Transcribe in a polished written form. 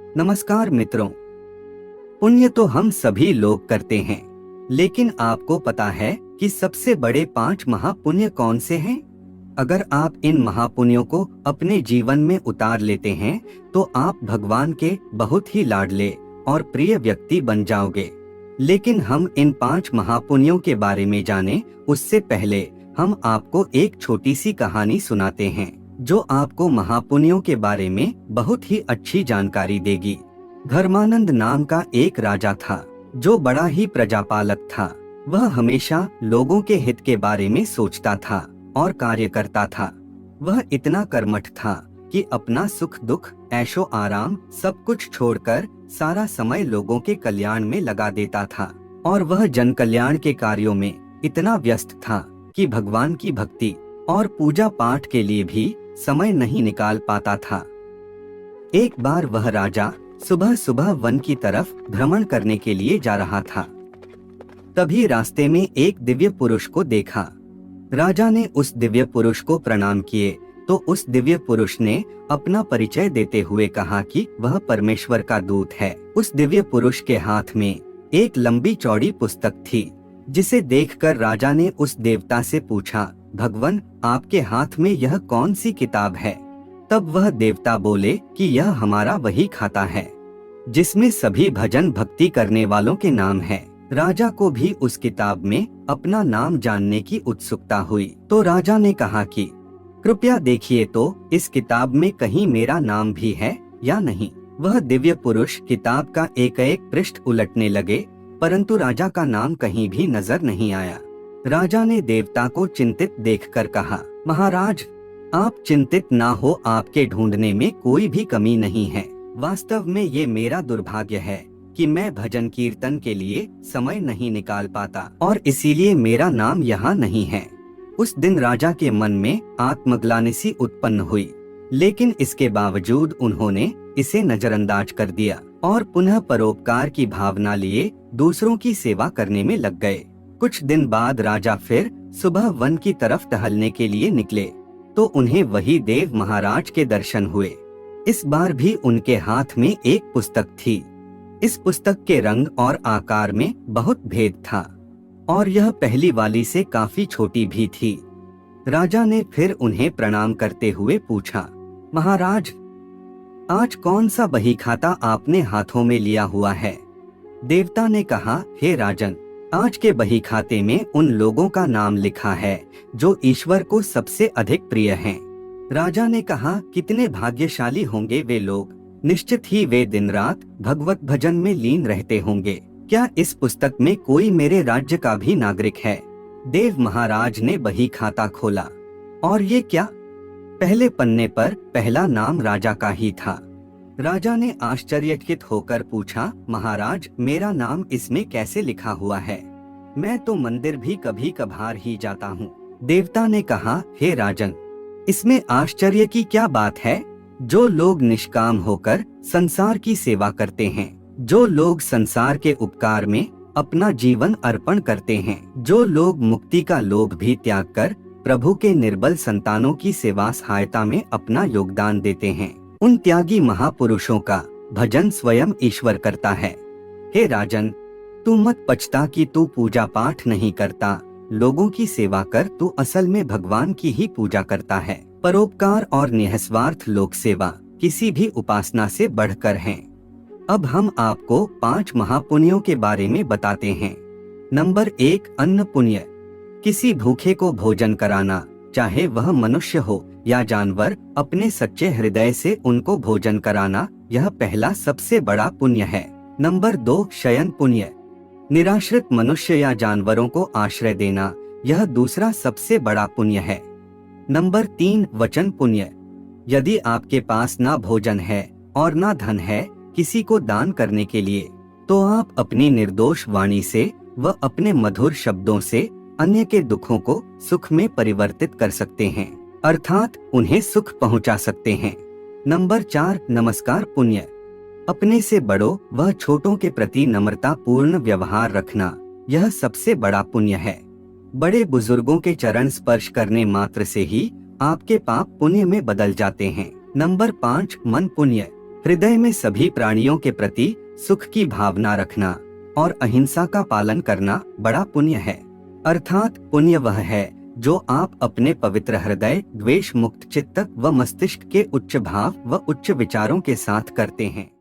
नमस्कार मित्रों। पुण्य तो हम सभी लोग करते हैं, लेकिन आपको पता है कि सबसे बड़े 5 महापुण्य कौन से हैं? अगर आप इन महापुण्यों को अपने जीवन में उतार लेते हैं तो आप भगवान के बहुत ही लाडले और प्रिय व्यक्ति बन जाओगे। लेकिन हम इन 5 महापुण्यों के बारे में जाने उससे पहले हम आपको एक छोटी सी कहानी सुनाते हैं जो आपको महापुण्यों के बारे में बहुत ही अच्छी जानकारी देगी। धर्मानंद नाम का एक राजा था जो बड़ा ही प्रजापालक था। वह हमेशा लोगों के हित के बारे में सोचता था और कार्य करता था। वह इतना कर्मठ था कि अपना सुख दुख ऐशो आराम सब कुछ छोड़कर सारा समय लोगों के कल्याण में लगा देता था और वह जन कल्याण के कार्यों में इतना व्यस्त था कि भगवान की भक्ति और पूजा पाठ के लिए भी समय नहीं निकाल पाता था। एक बार वह राजा सुबह सुबह वन की तरफ भ्रमण करने के लिए जा रहा था। तभी रास्ते में एक दिव्य पुरुष को देखा। राजा ने उस दिव्य पुरुष को प्रणाम किए तो उस दिव्य पुरुष ने अपना परिचय देते हुए कहा कि वह परमेश्वर का दूत है। उस दिव्य पुरुष के हाथ में एक लंबी चौड़ी पुस्तक थी, जिसे देखकर राजा ने उस देवता से पूछा, भगवान आपके हाथ में यह कौन सी किताब है? तब वह देवता बोले कि यह हमारा वही खाता है जिसमें सभी भजन भक्ति करने वालों के नाम है। राजा को भी उस किताब में अपना नाम जानने की उत्सुकता हुई तो राजा ने कहा कि कृपया देखिए तो इस किताब में कहीं मेरा नाम भी है या नहीं। वह दिव्य पुरुष किताब का एक एक पृष्ठ उलटने लगे, परंतु राजा का नाम कहीं भी नजर नहीं आया। राजा ने देवता को चिंतित देखकर कहा, महाराज आप चिंतित ना हो, आपके ढूंढने में कोई भी कमी नहीं है। वास्तव में ये मेरा दुर्भाग्य है कि मैं भजन कीर्तन के लिए समय नहीं निकाल पाता और इसीलिए मेरा नाम यहाँ नहीं है। उस दिन राजा के मन में आत्मग्लानि सी उत्पन्न हुई, लेकिन इसके बावजूद उन्होंने इसे नजरअंदाज कर दिया और पुनः परोपकार की भावना लिए दूसरों की सेवा करने में लग गए। कुछ दिन बाद राजा फिर सुबह वन की तरफ टहलने के लिए निकले तो उन्हें वही देव महाराज के दर्शन हुए। इस बार भी उनके हाथ में एक पुस्तक थी। इस पुस्तक के रंग और आकार में बहुत भेद था और यह पहली वाली से काफी छोटी भी थी। राजा ने फिर उन्हें प्रणाम करते हुए पूछा, महाराज आज कौन सा बही खाता आपने हाथों में लिया हुआ है? देवता ने कहा, हे राजन, आज के बही खाते में उन लोगों का नाम लिखा है जो ईश्वर को सबसे अधिक प्रिय हैं। राजा ने कहा, कितने भाग्यशाली होंगे वे लोग, निश्चित ही वे दिन रात भगवत भजन में लीन रहते होंगे। क्या इस पुस्तक में कोई मेरे राज्य का भी नागरिक है? देव महाराज ने बही खाता खोला और ये क्या? पहले पन्ने पर पहला नाम राजा का ही था। राजा ने आश्चर्यचकित होकर पूछा, महाराज मेरा नाम इसमें कैसे लिखा हुआ है? मैं तो मंदिर भी कभी कभार ही जाता हूँ। देवता ने कहा, हे राजन, इसमें आश्चर्य की क्या बात है? जो लोग निष्काम होकर संसार की सेवा करते हैं, जो लोग संसार के उपकार में अपना जीवन अर्पण करते हैं, जो लोग मुक्ति का लोभ भी त्याग कर प्रभु के निर्बल संतानों की सेवा सहायता में अपना योगदान देते हैं, उन त्यागी महापुरुषों का भजन स्वयं ईश्वर करता है। हे राजन, तू मत पछता कि तू पूजा पाठ नहीं करता, लोगों की सेवा कर, तू असल में भगवान की ही पूजा करता है। परोपकार और निःस्वार्थ लोक सेवा किसी भी उपासना से बढ़कर है। अब हम आपको 5 महापुण्यों के बारे में बताते हैं। नंबर 1, अन्न पुण्य। किसी भूखे को भोजन कराना, चाहे वह मनुष्य हो या जानवर, अपने सच्चे हृदय से उनको भोजन कराना, यह पहला सबसे बड़ा पुण्य है। नंबर 2, शयन पुण्य। निराश्रित मनुष्य या जानवरों को आश्रय देना, यह दूसरा सबसे बड़ा पुण्य है। नंबर 3, वचन पुण्य। यदि आपके पास ना भोजन है और ना धन है किसी को दान करने के लिए, तो आप अपनी निर्दोष वाणी से व अपने मधुर शब्दों से अन्य के दुखों को सुख में परिवर्तित कर सकते हैं, अर्थात उन्हें सुख पहुंचा सकते हैं। नंबर 4, नमस्कार पुण्य। अपने से बड़ों व छोटों के प्रति नम्रता पूर्ण व्यवहार रखना, यह सबसे बड़ा पुण्य है। बड़े बुजुर्गों के चरण स्पर्श करने मात्र से ही आपके पाप पुण्य में बदल जाते हैं। नंबर 5, मन पुण्य। हृदय में सभी प्राणियों के प्रति सुख की भावना रखना और अहिंसा का पालन करना बड़ा पुण्य है। अर्थात पुण्य वह है जो आप अपने पवित्र हृदय, द्वेष मुक्त चित्त व मस्तिष्क के उच्च भाव व उच्च विचारों के साथ करते हैं।